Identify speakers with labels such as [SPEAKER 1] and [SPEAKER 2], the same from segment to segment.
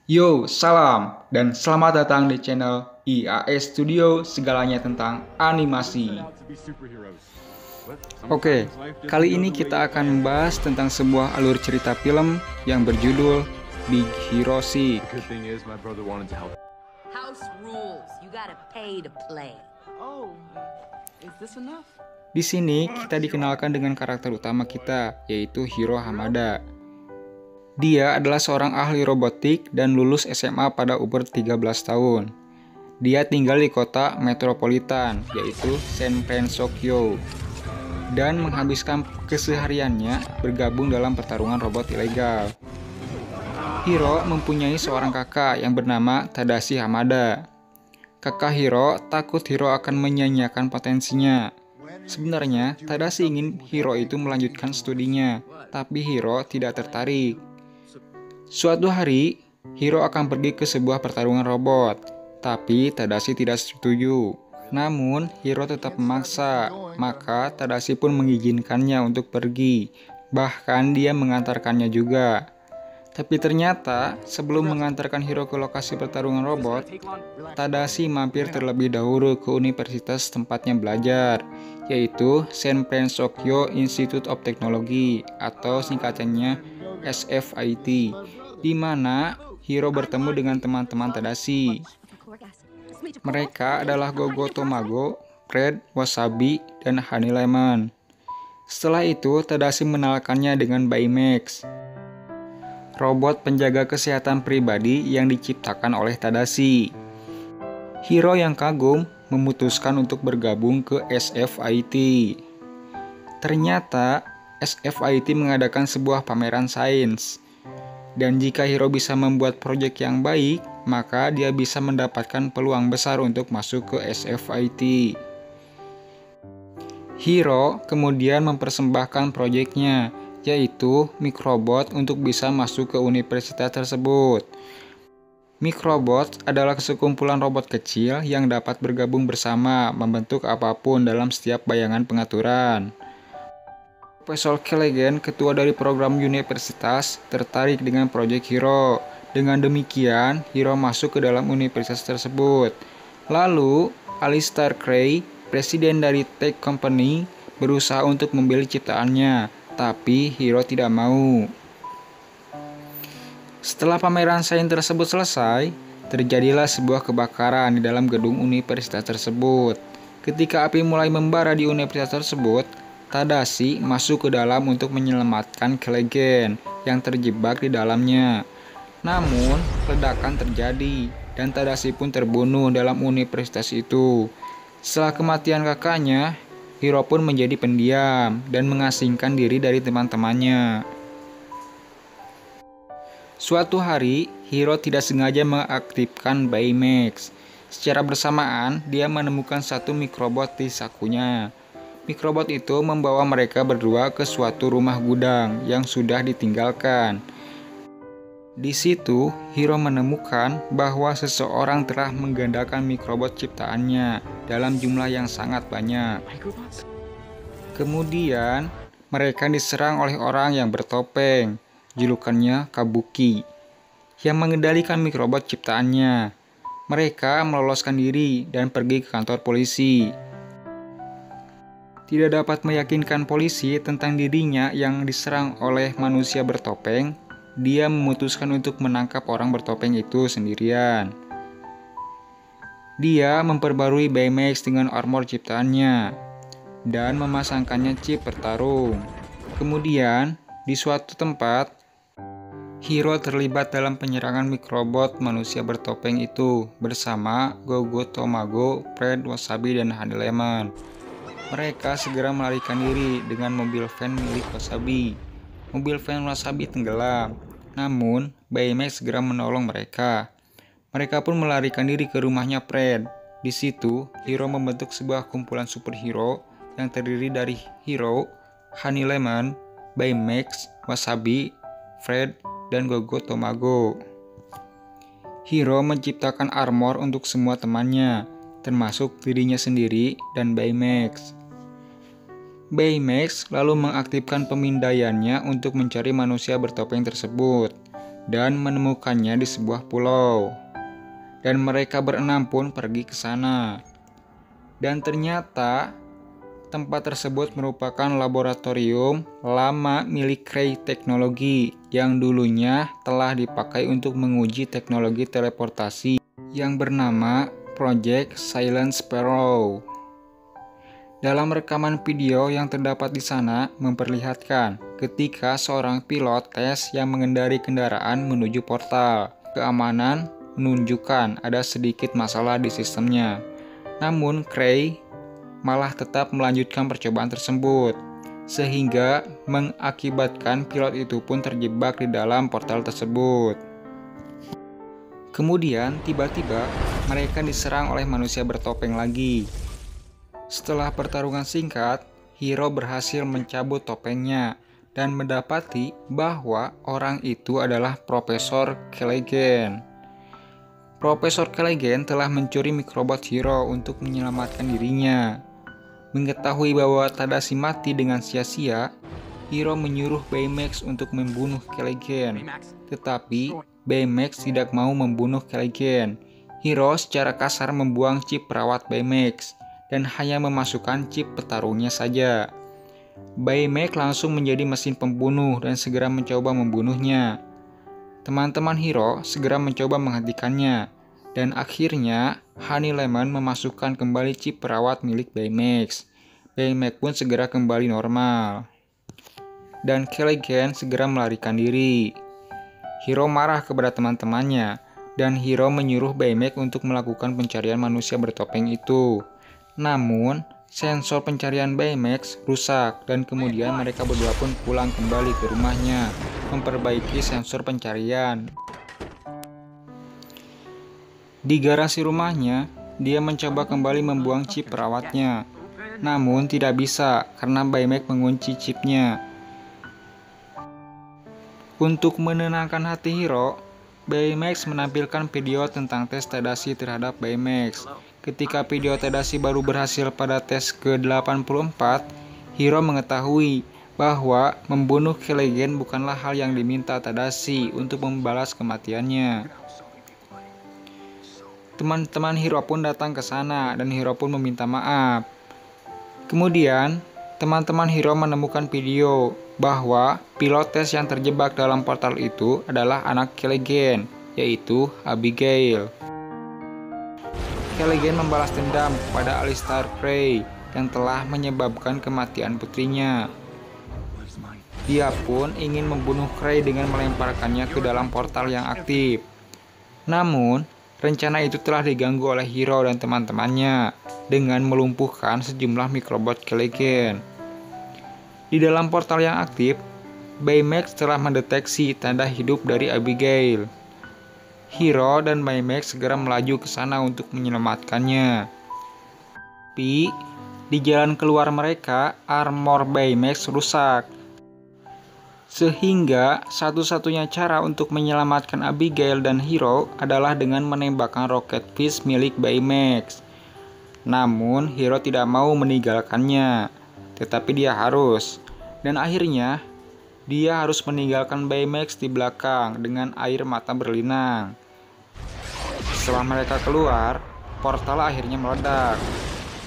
[SPEAKER 1] Yo, salam dan selamat datang di channel IAS Studio, segalanya tentang animasi. Oke, kali ini kita akan membahas tentang sebuah alur cerita film yang berjudul Big Hero 6.
[SPEAKER 2] House rules. You gotta pay to play.
[SPEAKER 3] Oh, is this enough?
[SPEAKER 1] Di sini kita dikenalkan dengan karakter utama kita, yaitu Hiro Hamada. Dia adalah seorang ahli robotik dan lulus SMA pada umur 13 tahun. Dia tinggal di kota metropolitan, yaitu San Francisco, dan menghabiskan kesehariannya bergabung dalam pertarungan robot ilegal. Hiro mempunyai seorang kakak yang bernama Tadashi Hamada. Kakak Hiro takut Hiro akan menyanyiakan potensinya. Sebenarnya, Tadashi ingin Hiro itu melanjutkan studinya, tapi Hiro tidak tertarik. Suatu hari, Hiro akan pergi ke sebuah pertarungan robot, tapi Tadashi tidak setuju. Namun, Hiro tetap memaksa, maka Tadashi pun mengizinkannya untuk pergi. Bahkan dia mengantarkannya juga. Tapi ternyata, sebelum mengantarkan Hiro ke lokasi pertarungan robot, Tadashi mampir terlebih dahulu ke universitas tempatnya belajar, yaitu San Francisco Institute of Technology atau singkatannya SFIT, di mana Hiro bertemu dengan teman-teman Tadashi. Mereka adalah Gogo Tomago, Fred, Wasabi, dan Honey Lemon. Setelah itu, Tadashi mengenalkannya dengan Baymax, robot penjaga kesehatan pribadi yang diciptakan oleh Tadashi. Hiro yang kagum memutuskan untuk bergabung ke SFIT. Ternyata, SFIT mengadakan sebuah pameran sains. Dan jika Hiro bisa membuat proyek yang baik, maka dia bisa mendapatkan peluang besar untuk masuk ke SFIT. Hiro kemudian mempersembahkan proyeknya, yaitu Microbot untuk bisa masuk ke universitas tersebut. Microbot adalah sekumpulan robot kecil yang dapat bergabung bersama membentuk apapun dalam setiap bayangan pengaturan. Profesor Kellegen, ketua dari program universitas, tertarik dengan proyek Hiro. Dengan demikian, Hiro masuk ke dalam universitas tersebut. Lalu, Alistair Gray, presiden dari tech company, berusaha untuk membeli ciptaannya, tapi Hiro tidak mau. Setelah pameran sains tersebut selesai, terjadilah sebuah kebakaran di dalam gedung universitas tersebut. Ketika api mulai membara di universitas tersebut, Tadashi masuk ke dalam untuk menyelamatkan Kellegen yang terjebak di dalamnya. Namun, ledakan terjadi dan Tadashi pun terbunuh dalam universitas itu. Setelah kematian kakaknya, Hiro pun menjadi pendiam dan mengasingkan diri dari teman-temannya. Suatu hari, Hiro tidak sengaja mengaktifkan Baymax. Secara bersamaan, dia menemukan satu mikrobot di sakunya. Mikrobot itu membawa mereka berdua ke suatu rumah gudang yang sudah ditinggalkan. Di situ, Hiro menemukan bahwa seseorang telah menggandakan mikrobot ciptaannya dalam jumlah yang sangat banyak. Kemudian, mereka diserang oleh orang yang bertopeng, julukannya Kabuki, yang mengendalikan mikrobot ciptaannya. Mereka meloloskan diri dan pergi ke kantor polisi. Tidak dapat meyakinkan polisi tentang dirinya yang diserang oleh manusia bertopeng, dia memutuskan untuk menangkap orang bertopeng itu sendirian. Dia memperbarui Baymax dengan armor ciptaannya dan memasangkannya chip bertarung. Kemudian, di suatu tempat, Hiro terlibat dalam penyerangan mikrobot manusia bertopeng itu bersama Gogo Tomago, Fred, Wasabi, dan Honey Lemon. Mereka segera melarikan diri dengan mobil van milik Wasabi. Mobil van Wasabi tenggelam, namun Baymax segera menolong mereka. Mereka pun melarikan diri ke rumahnya Fred. Di situ, Hiro membentuk sebuah kumpulan superhero yang terdiri dari Hiro, Honey Lemon, Baymax, Wasabi, Fred, dan Gogo Tomago. Hiro menciptakan armor untuk semua temannya, termasuk dirinya sendiri dan Baymax. Baymax lalu mengaktifkan pemindaiannya untuk mencari manusia bertopeng tersebut. dan menemukannya di sebuah pulau. Dan mereka berenam pun pergi ke sana. Dan ternyata tempat tersebut merupakan laboratorium lama milik Cray Teknologi yang dulunya telah dipakai untuk menguji teknologi teleportasi yang bernama Project Silent Sparrow. Dalam rekaman video yang terdapat di sana memperlihatkan ketika seorang pilot tes yang mengendarai kendaraan menuju portal. Keamanan menunjukkan ada sedikit masalah di sistemnya. Namun Cray malah tetap melanjutkan percobaan tersebut, sehingga mengakibatkan pilot itu pun terjebak di dalam portal tersebut. Kemudian tiba-tiba mereka diserang oleh manusia bertopeng lagi. Setelah pertarungan singkat, Hiro berhasil mencabut topengnya dan mendapati bahwa orang itu adalah Profesor Callaghan. Profesor Callaghan telah mencuri mikrobot Hiro untuk menyelamatkan dirinya. Mengetahui bahwa Tadashi mati dengan sia-sia, Hiro menyuruh Baymax untuk membunuh Callaghan. Tetapi Baymax tidak mau membunuh Callaghan. Hiro secara kasar membuang chip perawat Baymax dan hanya memasukkan chip petarungnya saja. Baymax langsung menjadi mesin pembunuh dan segera mencoba membunuhnya. Teman-teman Hiro segera mencoba menghentikannya. Dan akhirnya, Honey Lemon memasukkan kembali chip perawat milik Baymax. Baymax pun segera kembali normal. Dan Callaghan segera melarikan diri. Hiro marah kepada teman-temannya, dan Hiro menyuruh Baymax untuk melakukan pencarian manusia bertopeng itu. Namun, sensor pencarian Baymax rusak, dan kemudian mereka berdua pun pulang kembali ke rumahnya, memperbaiki sensor pencarian. Di garasi rumahnya, dia mencoba kembali membuang chip perawatnya. Namun tidak bisa karena Baymax mengunci chipnya. Untuk menenangkan hati Hiro, Baymax menampilkan video tentang tes Tadashi terhadap Baymax. Ketika video Tadashi baru berhasil pada tes ke-84, Hiro mengetahui bahwa membunuh Callaghan bukanlah hal yang diminta Tadashi untuk membalas kematiannya. Teman-teman Hiro pun datang ke sana dan Hiro pun meminta maaf. Kemudian, teman-teman Hiro menemukan video bahwa pilot tes yang terjebak dalam portal itu adalah anak Callaghan, yaitu Abigail. Callaghan membalas dendam kepada Alistair Cray yang telah menyebabkan kematian putrinya. Dia pun ingin membunuh Cray dengan melemparkannya ke dalam portal yang aktif. Namun, rencana itu telah diganggu oleh Hiro dan teman-temannya dengan melumpuhkan sejumlah mikrobot Callaghan. Di dalam portal yang aktif, Baymax telah mendeteksi tanda hidup dari Abigail. Hiro dan Baymax segera melaju ke sana untuk menyelamatkannya. Tapi, di jalan keluar mereka, armor Baymax rusak. Sehingga satu-satunya cara untuk menyelamatkan Abigail dan Hiro adalah dengan menembakkan roket fish milik Baymax. Namun Hiro tidak mau meninggalkannya, tetapi dia harus. Dan akhirnya dia harus meninggalkan Baymax di belakang dengan air mata berlinang. Setelah mereka keluar, portal akhirnya meledak.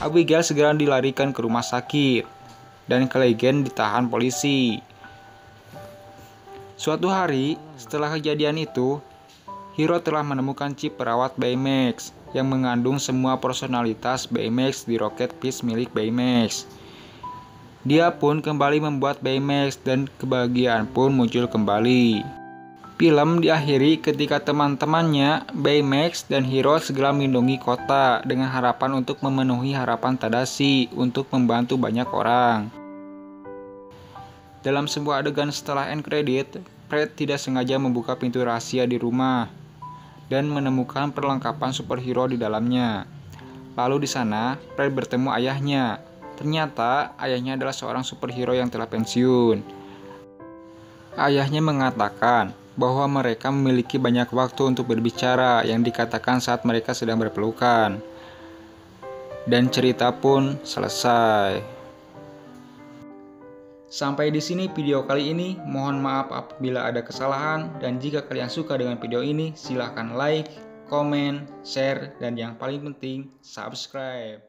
[SPEAKER 1] Abigail segera dilarikan ke rumah sakit dan Callaghan ditahan polisi. Suatu hari, setelah kejadian itu, Hiro telah menemukan chip perawat Baymax yang mengandung semua personalitas Baymax di roket fish milik Baymax. Dia pun kembali membuat Baymax dan kebahagiaan pun muncul kembali. Film diakhiri ketika teman-temannya, Baymax dan Hiro segera melindungi kota dengan harapan untuk memenuhi harapan Tadashi untuk membantu banyak orang. Dalam sebuah adegan setelah end credit, Fred tidak sengaja membuka pintu rahasia di rumah dan menemukan perlengkapan superhero di dalamnya. Lalu di sana, Fred bertemu ayahnya. Ternyata ayahnya adalah seorang superhero yang telah pensiun. Ayahnya mengatakan bahwa mereka memiliki banyak waktu untuk berbicara yang dikatakan saat mereka sedang berpelukan. Dan cerita pun selesai. Sampai di sini video kali ini. Mohon maaf apabila ada kesalahan, dan jika kalian suka dengan video ini, silahkan like, komen, share, dan yang paling penting, subscribe.